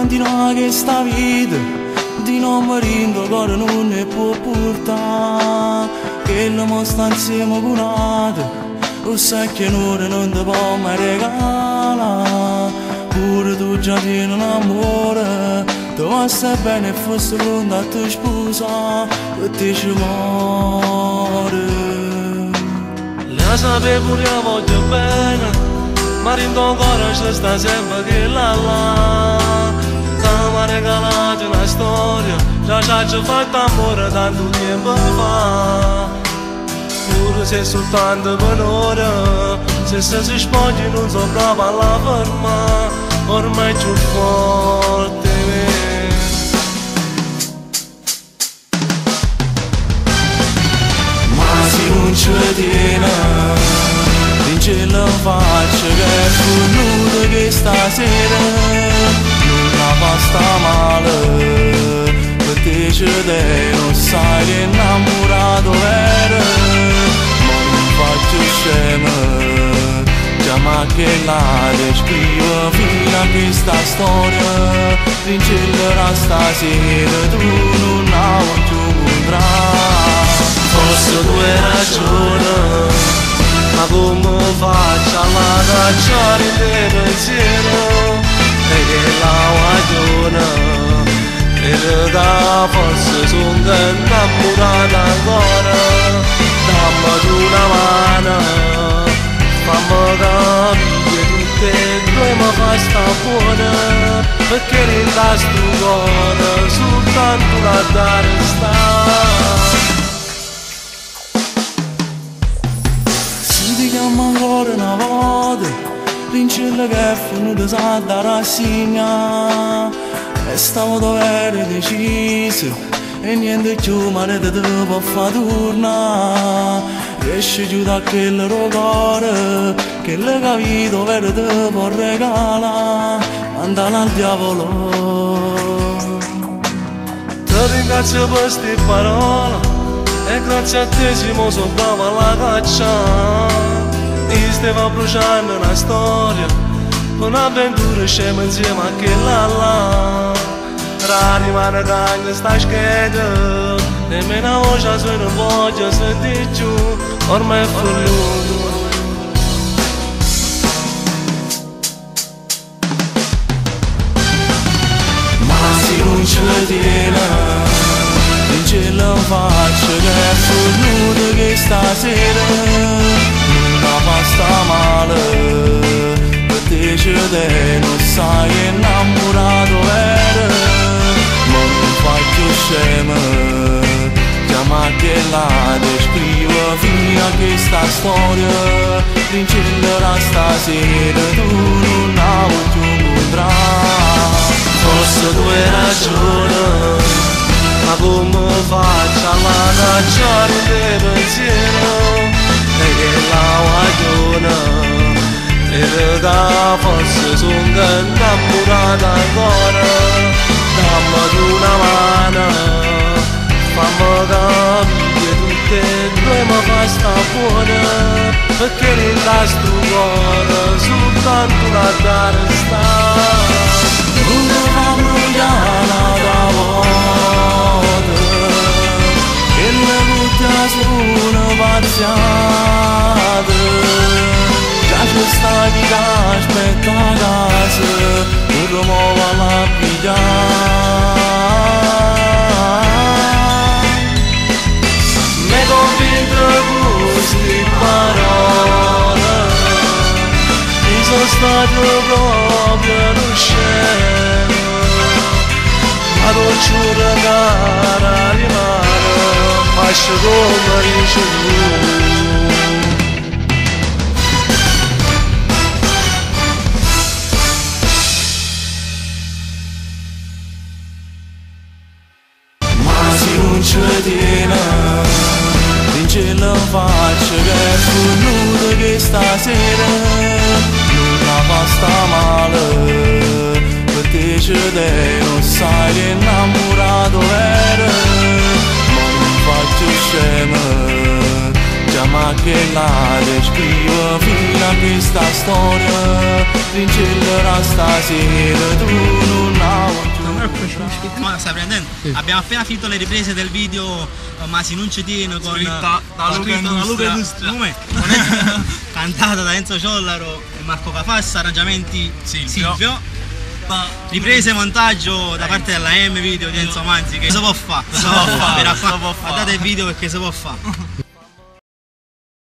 continua questa vita, di non morire il cuore non ne può portare, che la mostra insieme con un'altra, lo sai che non ti può mai regalare, pure tu già tieni un amore, tu sai bene fosse pronta a te sposa, per te ci muore. La sapevo che voglio bene, ma rindo ancora ci sta sempre che là. Mi ha regalato una storia, già ci ho fatto amore tanto tempo fa. Pure se soltanto per ora, se si spogli non so brava alla ferma, ormai più forte me. Ma se non ci tiene, vince la faccia che è venuta che stasera fa sta male, per te c'è te non sai che innamorato era, ma non faccio scema, chiama che la descrivo fino a questa storia, vincerà stasera tu non la voglio incontrare. Forse tu hai ragione, ma come faccio a cacciare il tuo pensiero? E che la guagliona, e da forse sono innamorata ancora, dammi una mano, fammi capire tutte e due mi fa sta buona, perché in sto cuore soltanto da dare sta. Si ti chiama ancora una volta, vincere che è venuto sa da rassegna, e stavo dovere deciso, e niente più male te può far tornare, esce giù da quel cuore, che le capito vero te può regalare, mandala al diavolo. Ti ringrazio per queste parole, e grazie a te siamo so brava alla caccia. Io stavo bruciando una storia, un'avventura scema insieme a quella là. Rari mano cagna sta scheda, nemmeno oggi non voglio sentire più, ormai è falluto. Ma se non ce la tiene, vince la faccia che è falluto che stasera fa sta male, per te c'è te non sai che innamorato era, ma non faccio scema, chiama che la descrivo fino a questa storia, vincerà stasera tu non la voglio incontrare. Forse tu hai ragione, ma come faccio a cacciare il tuo pensiero? E che la guagliona, e da forse sono innamorata ancora, dammi una mano, fammi capire tutte e due mi fa sta buona, perché in sto cuore soltanto da dare sta. Non ti fa bruciare da volta, che le butte sono pazziate, già c'è sta chi aspetta a casa, non rimuova la pigliare. Mi convinto queste parole, mi sono stato proprio lo scemo, ma non ci regala rimane, faccio come dice lui. Ma se non ci tiene, vince la faccia che è venuta che stasera, non la fa sta male, per te c'è te non sai che innamorato era, ma non faccio scema, chiama che la descrivo fino a questa storia. Vincerà stasera, tu non hai. Ma stai prendendo? Sì. Abbiamo appena finito le riprese del video Ma si non ci tiene con scritta da Luca Industria, cantata da Enzo Ciollaro e Marco Cafassa, arrangiamenti Silvio. Riprese e montaggio da parte della M Video di Enzo Manzi, che si può fare, guardate il video perché si può fare.